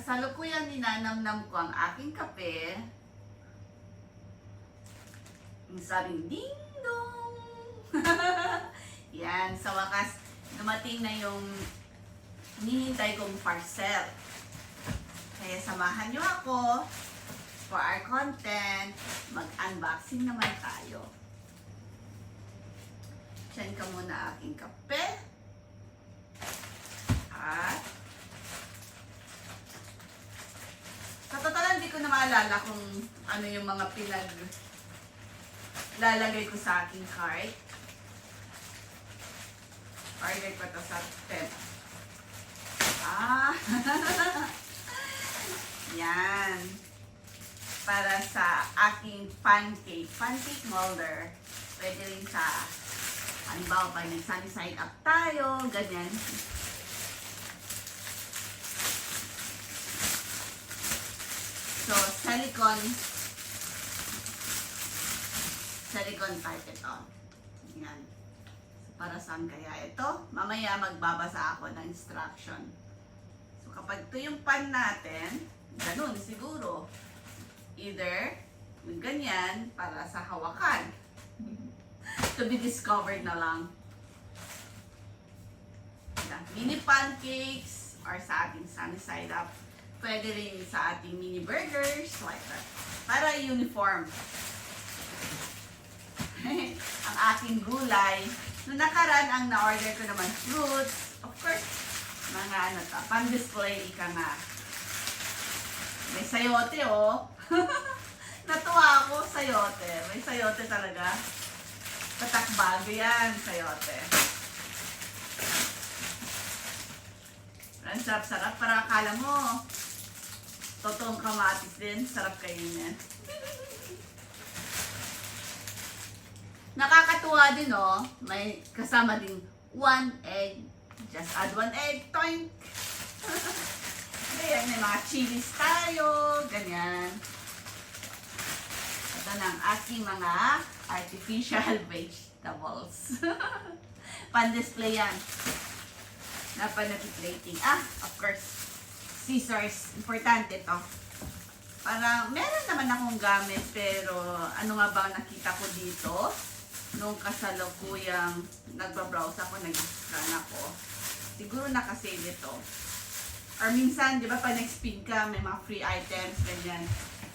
Kasalukuyang ninanamnam ko ang aking kape. Ang sabing ding dong. Yan, sa wakas, dumating na yung hinihintay kong parcel. Kaya samahan nyo ako for our content. Mag-unboxing naman tayo. Diyan ka muna aking kape. At sa totalan, di ko na maalala kung ano yung mga lalagay ko sa aking cart. Order ko to sa Pep. Yan. Para sa aking pancake molder. Pwede rin sa, halimbawa pag nag-sunny side up tayo, ganyan. So, silicone type ito. Yan. Para saan kaya ito? Mamaya magbabasa ako ng instruction. So, kapag ito yung pan natin, ganun siguro. Either, yung ganyan, para sa hawakan. To be discovered na lang. Yan. Mini pancakes, or sa ating sunny side up. Pwede rin sa ating mini burgers, like that. Para uniform. Ang aking gulay. Noong nakaraan, ang na-order ko naman fruits. Of course, mga ano to, pan-display ka nga. May sayote, oh. Natuwa ako, sayote. May sayote talaga. Patakbago yan, sayote. Ang sarap-sarap. Para akala mo, totoong kamatis din. Sarap kainin. Nakakatuwa din, oh. May kasama din 1 egg. Just add 1 egg. Toink! Ayan, may mga chilies tayo. Ganyan. Ito na ang aking mga artificial vegetables. Pan-display yan. Napanapi-plating. Of course, scissors. Importante to. Para, meron naman akong gamit, pero ano nga ba nakita ko dito? Nung kasalukuyang nagbabrowse ako, nag-scan ako. Siguro nakasave ito. Or minsan, di ba, pag nag-spin ka, may mga free items, ganyan.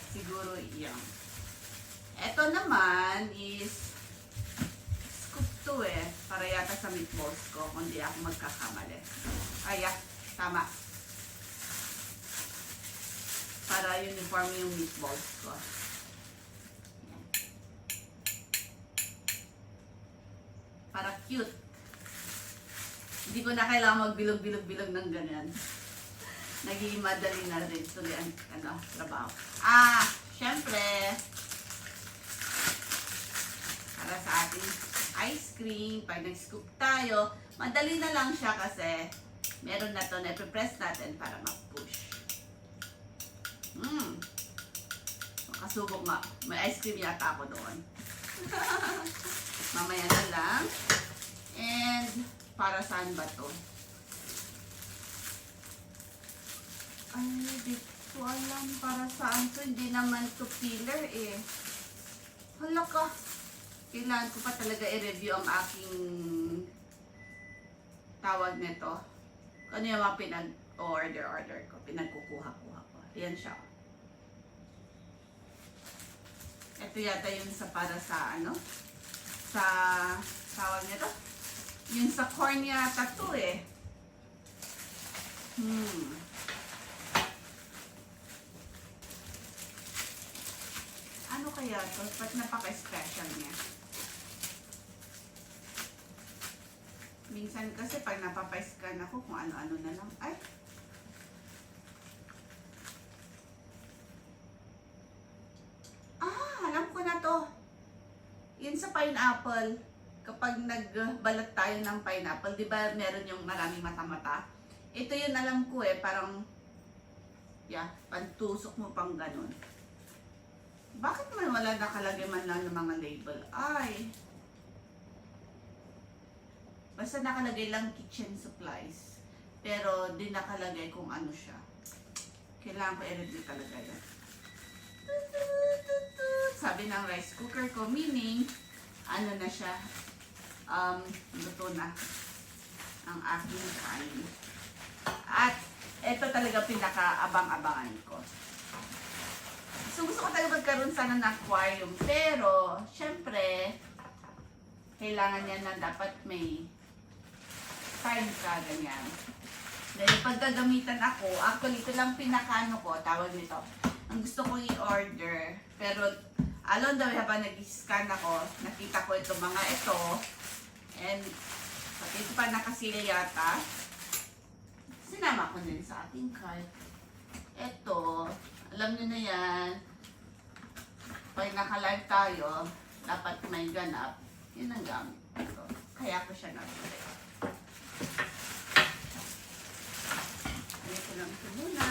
Siguro iyan. Ito naman is scoop to para yata sa meatballs ko, kung di ako magkakamali. Tama. Para uniform yung meatballs ko. Yan. Para cute. Hindi ko na kailangan magbilog-bilog-bilog ng ganyan. Naging madali na rin tuloy ang trabaho. Syempre, para sa ating ice cream, pag nag-scoop tayo, madali na lang siya kasi meron na to na i-press natin para mag-push. Makasubok nga. May ice cream yata ako doon. Mamaya na lang. And, para saan ba to? Ay, di ko alam para saan to. Hindi naman to filler Hala ka. Kailangan ko pa talaga i-review ang aking tawag nito. Ano yung mga pinag-order ko. Pinagkukuha-kuha ko. Ayan siya. Ito yata yun sa para sa sa tawag nito. Yun sa corn yata to Ano kaya to? Ba't napaka-special niya? Minsan kasi pag napapa-scan ako kung ano-ano na lang. Ay! Alam ko na to. Yun sa pineapple. Kapag nagbalat tayo ng pineapple, di ba meron yung maraming mata-mata? Ito yun alam ko parang, pantusok mo pang ganun. Bakit man wala nakalagay man lang ng mga label? Basta nakalagay lang kitchen supplies. Pero di nakalagay kung ano siya. Kailangan ko i-review talaga yan. Sabi ng rice cooker ko, meaning, ano na siya, luto na ang aking kain. At ito talaga pinaka-abang-abangan ko. So gusto ko talaga magkaroon sana ng aquarium, pero syempre, kailangan niya na dapat may time ka, ganyan. Dahil pag gagamitan ako, actually ito lang pinakano ko, tawag nito. Ang gusto ko i-order, pero along the way habang nag-scan ako, nakita ko itong mga ito, and pati ito pa nakasila yata, sinama ko din sa ating cart. Ito, alam nyo na yan, pag naka-live tayo, dapat may ganap, yun ang gamit ko. Kaya ko siya nabili. Ito lang ito muna.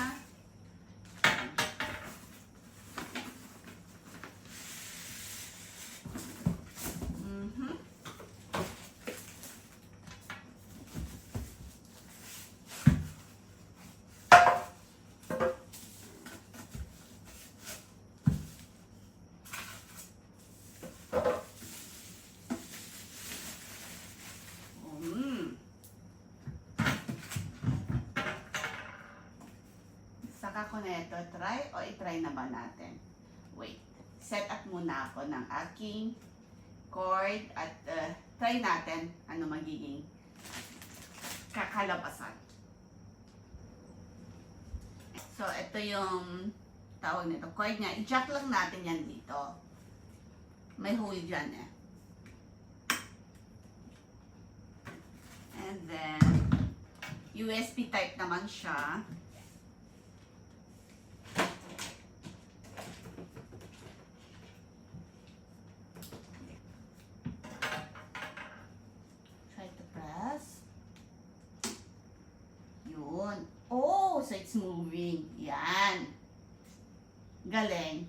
Saka ko na ito try o i-try na ba natin? Wait. Set up muna ako ng aking cord at try natin ano magiging kakalabasan. So, ito yung tawag nito. Cord niya. I-jack lang natin yan dito. May hole dyan eh. And then, USB type naman siya. So it's moving. Yan. Galing.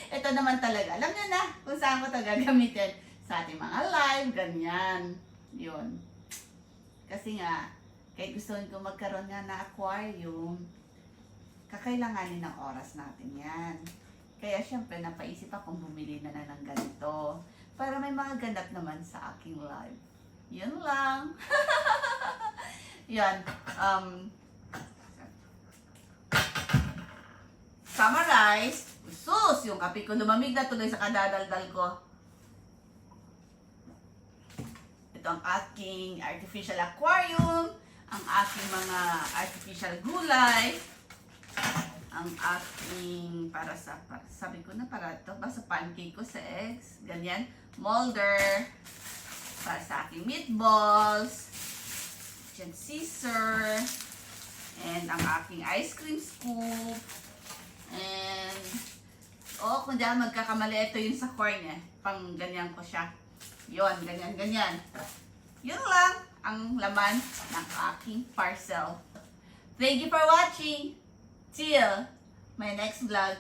Ito naman talaga. Alam nyo na kung saan ko ito gagamitin. Sa ating mga live, ganyan. Yun. Kasi nga, kahit gusto ko magkaroon nga na aquarium, kakailanganin ng oras natin yan. Kaya syempre, napaisip akong bumili na ng ganito. Para may mga ganap naman sa aking live. Yun lang. Yan. Summarize. Sus! Yung kape ko lumamig na tuloy sa kadadaldal ko. Ito ang aking artificial aquarium. Ang aking mga artificial gulay. Ang aking sabi ko na para ito, basta pancake ko sa eggs. Ganyan. Molder. Para sa aking meatballs. Diyan scissor. And ang aking ice cream scoop. And, kung dyan magkakamali, ito yung sa corn eh. Pang ganyan ko siya. Yun, ganyan. Yun lang ang laman ng aking parcel. Thank you for watching. Till my next vlog.